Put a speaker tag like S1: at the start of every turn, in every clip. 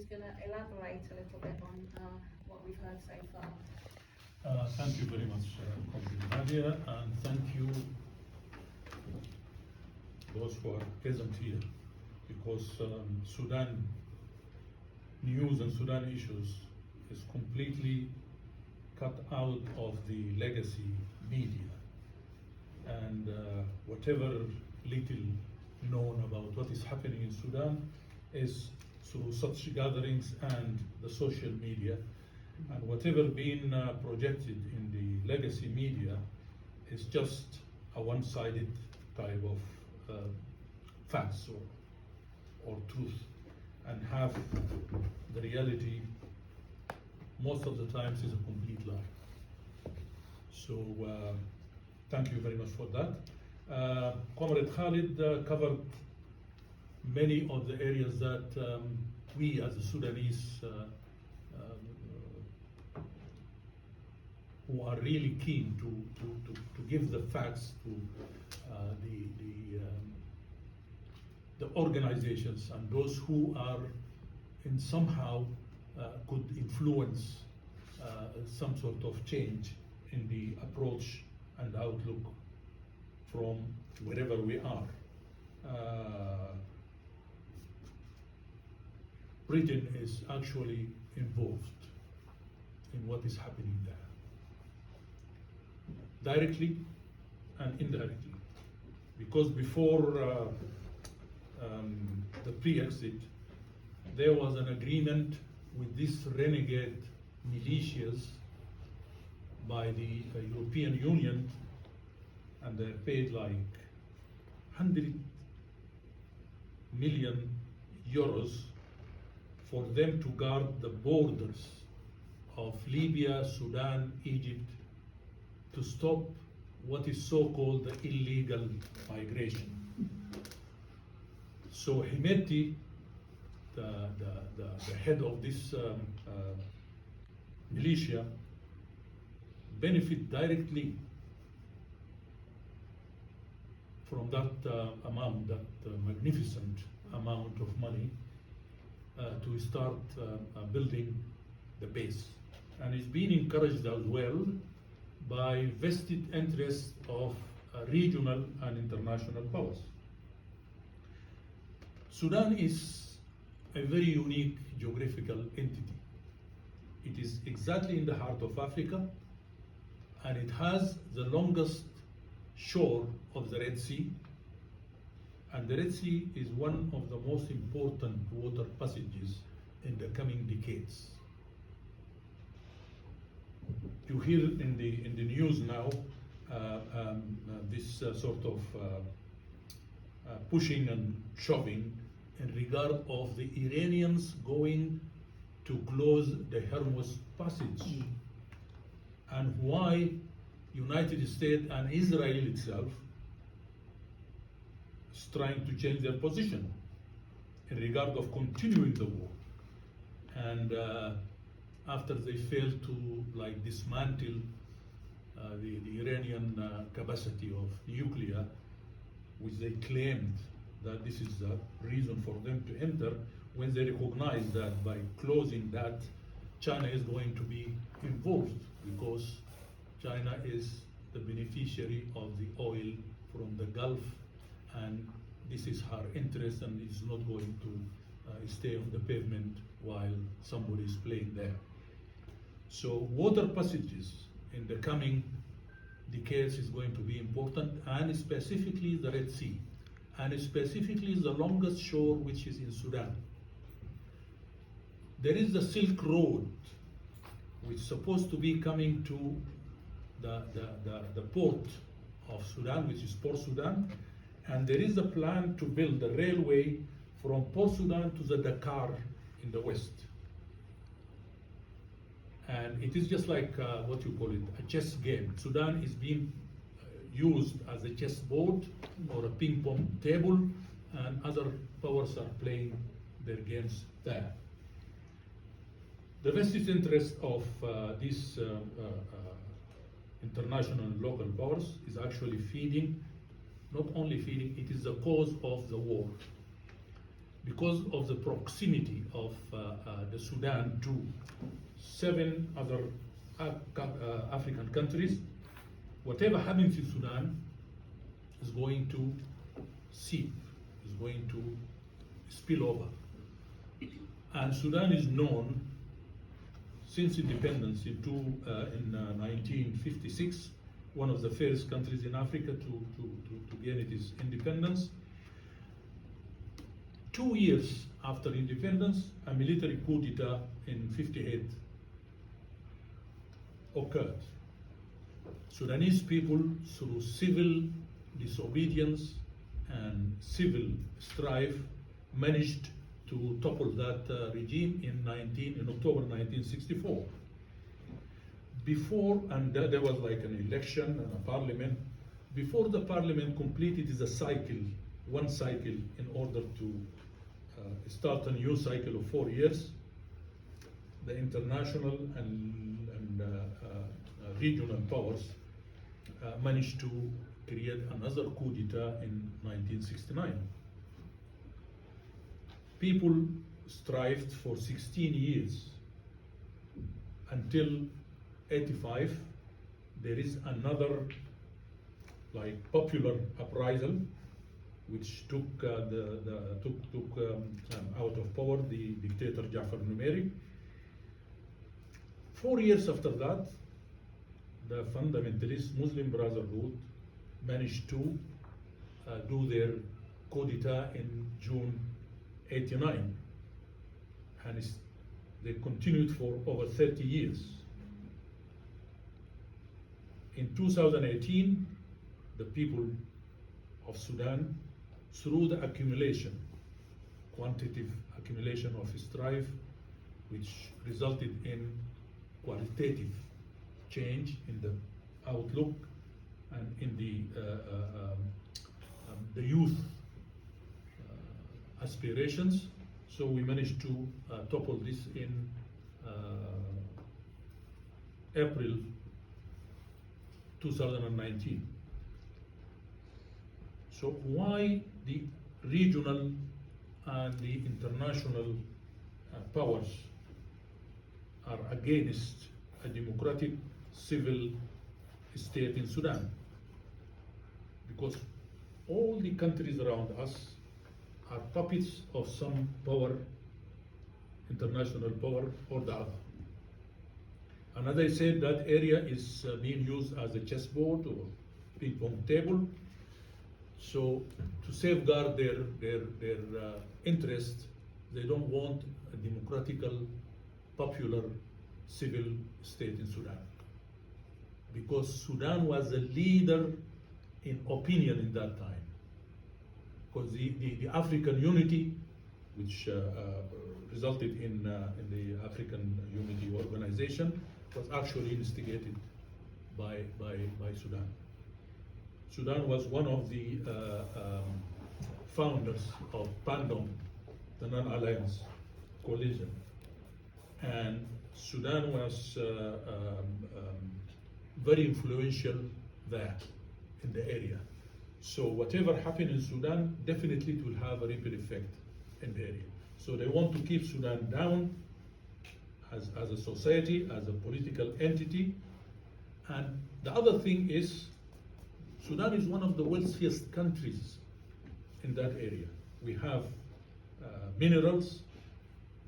S1: going to elaborate a little bit on what we've heard so far.
S2: Thank you very much, Nadia, and thank you those who are present here, because Sudan news and Sudan issues is completely cut out of the legacy media, and whatever little known about what is happening in Sudan is through such gatherings and the social media, and whatever being projected in the legacy media is just a one-sided type of facts or truth, and have the reality most of the times is a complete lie. So thank you very much for that. Comrade Khalid covered many of the areas that we as the Sudanese who are really keen to give the facts to the organizations and those who are in somehow could influence some sort of change in the approach and outlook from wherever we are. Britain is actually involved in what is happening there, directly and indirectly, because before the pre-exit, there was an agreement with these renegade militias by the European Union, and they paid like 100 million euros for them to guard the borders of Libya, Sudan, Egypt, to stop what is so-called the illegal migration. So Hemeti, the head of this militia, benefit directly from that amount, that magnificent amount of money to start building the base. And it's been encouraged as well by vested interests of regional and international powers. Sudan is a very unique geographical entity. It is exactly in the heart of Africa, and it has the longest shore of the Red Sea, and the Red Sea is one of the most important water passages in the coming decades. You hear in the news now this sort of pushing and shoving in regard of the Iranians going to close the Hormuz passage, and why United States and Israel itself is trying to change their position in regard of continuing the war. And after they failed to dismantle the Iranian capacity of nuclear, which they claimed that this is the reason for them to enter, when they recognize that by closing that, China is going to be involved, because China is the beneficiary of the oil from the Gulf, and this is her interest, and it's not going to stay on the pavement while somebody is playing there. So water passages in the coming decades is going to be important, and specifically the Red Sea, and specifically the longest shore, which is in Sudan. There is the Silk Road, which is supposed to be coming to the port of Sudan, which is Port Sudan, and there is a plan to build a railway from Port Sudan to the Dakar in the west. And it is just like what you call it, a chess game. Sudan is being used as a chessboard or a ping pong table, and other powers are playing their games there. The vested interest of these international and local powers is actually feeding, not only feeding, it is the cause of the war. Because of the proximity of the Sudan to 7 other African countries. Whatever happens in Sudan is going to seep, is going to spill over. And Sudan is known since independence in 1956, one of the first countries in Africa to gain its independence. 2 years after independence, a military coup d'etat in 58 occurred. Sudanese people, through civil disobedience and civil strife, managed to topple that regime in October 1964. Before, and there was like an election and a parliament. Before the parliament completed the cycle, one cycle, in order to start a new cycle of 4 years, the international and regional powers managed to create another coup d'etat in 1969. People strived for 16 years until 85. There is another like popular uprisal which took out of power the dictator Jafar Numeri. 4 years after that, the fundamentalist Muslim Brotherhood managed to do their coup d'etat in June 89, and they continued for over 30 years. In 2018, the people of Sudan, through the quantitative accumulation of strife, which resulted in qualitative change in the outlook and in the youth aspirations. So we managed to topple this in April 2019. So why the regional and the international powers are against a democratic civil state in Sudan? Because all the countries around us are puppets of some power, international power or the other. And as I said, that area is being used as a chessboard or ping pong table. So to safeguard their interests, they don't want a democratical, popular, civil state in Sudan. Because Sudan was a leader in opinion in that time. Because the African unity, which resulted in the African Unity Organization, was actually instigated by Sudan. Sudan was one of the founders of PANDOM, the Non-Alliance Coalition. And Sudan was very influential there in the area. So whatever happened in Sudan, definitely it will have a ripple effect in the area. So they want to keep Sudan down as a society, as a political entity. And the other thing is, Sudan is one of the wealthiest countries in that area. We have minerals,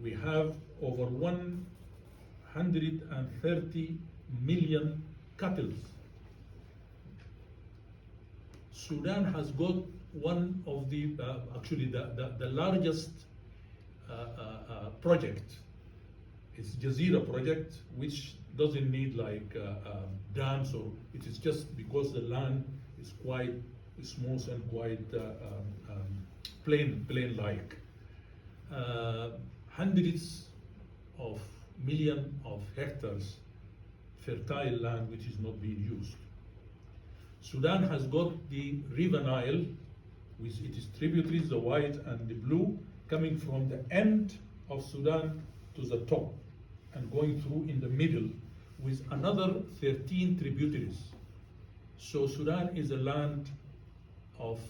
S2: we have over 130 million cattle. Sudan has got one of the, actually the largest project. It's Jazeera project, which doesn't need like dams, or it is just because the land is quite smooth and quite plain-like. Hundreds of millions of hectares fertile land which is not being used. Sudan has got the River Nile with its tributaries, the white and the blue, coming from the end of Sudan to the top and going through in the middle with another 13 tributaries. So Sudan is a land of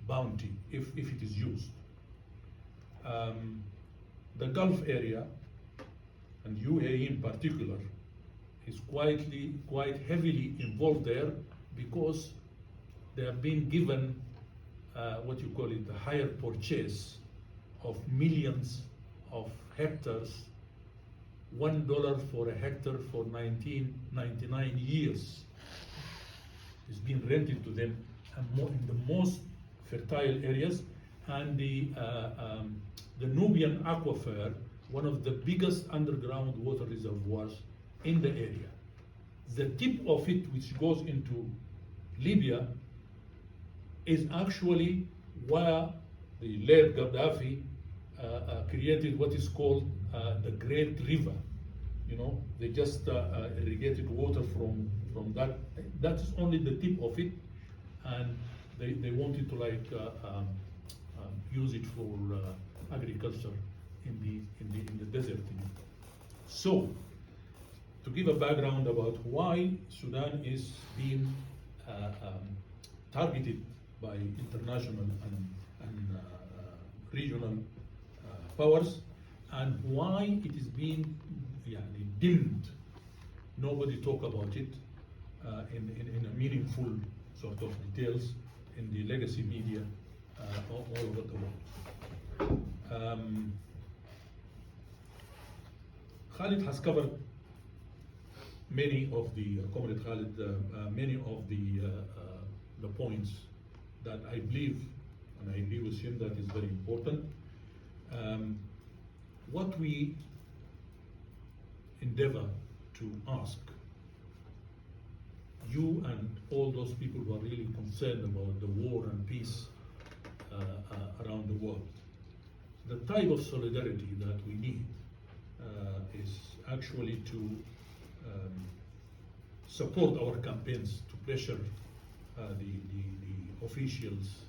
S2: bounty if it is used. the Gulf area, and UAE in particular, is quite heavily involved there because they have been given what you call it, the hire purchase of millions of hectares, $1 for a hectare for 1999 years. It's been rented to them in the most fertile areas, and the Nubian aquifer, one of the biggest underground water reservoirs in the area. The tip of it, which goes into Libya, is actually where the late Gaddafi created what is called the Great River. You know, they just irrigated water from that. That's only the tip of it, and they wanted to use it for agriculture in the desert. So, to give a background about why Sudan is being targeted by international and regional powers, and why it is being dimmed. Nobody talk about it in a meaningful sort of details in the legacy media all over the world. Khalid has covered many of the Comrade Khalid, many of the points that I believe, and I agree with him, that is very important. What we endeavor to ask you and all those people who are really concerned about the war and peace around the world, the type of solidarity that we need is actually to support our campaigns to pressure the officials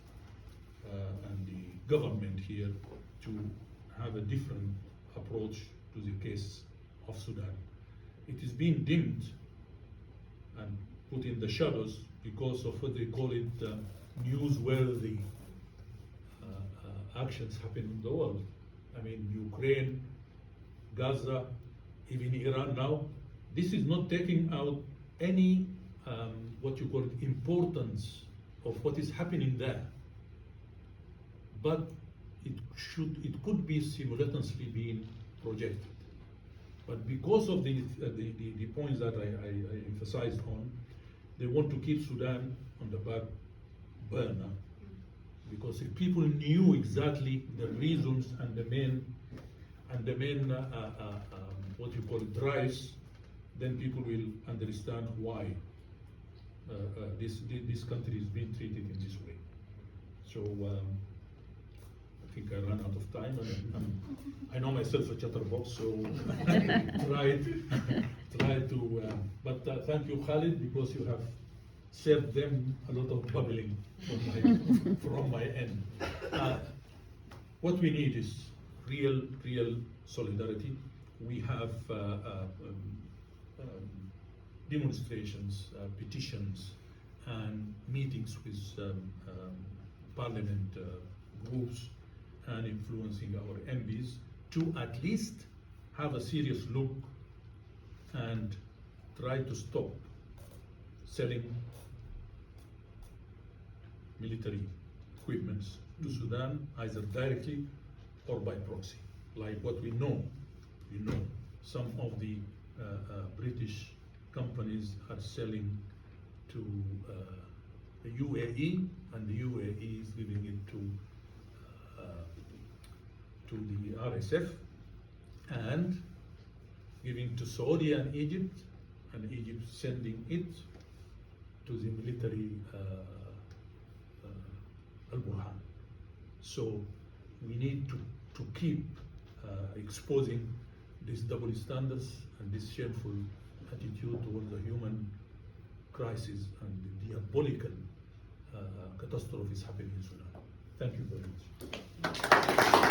S2: and the government here to have a different approach to the case of Sudan. It is being dimmed and put in the shadows because of what they call it newsworthy actions happening in the world. I mean, Ukraine, Gaza, even Iran now. This is not taking out any what you call it, importance of what is happening there, but it could be simultaneously being projected. But because of the points that I emphasized on, they want to keep Sudan on the back burner, because if people knew exactly the reasons and the main what you call it, drives, then people will understand why this country is being treated in this way. So I think I ran out of time, and I know myself a chatterbox, so try to. But thank you, Khalid, because you have saved them a lot of bubbling from my end. What we need is real solidarity. We have demonstrations, petitions, and meetings with parliament groups and influencing our MPs to at least have a serious look and try to stop selling military equipments to Sudan, either directly or by proxy, like what we know. You know, some of the British companies are selling to the UAE, and the UAE is giving it to the RSF, and giving to Saudi and Egypt sending it to the military Al-Burhan. So we need to keep exposing these double standards and this shameful attitude towards the human crisis and the diabolical catastrophe is happening in Sudan. Thank you very much.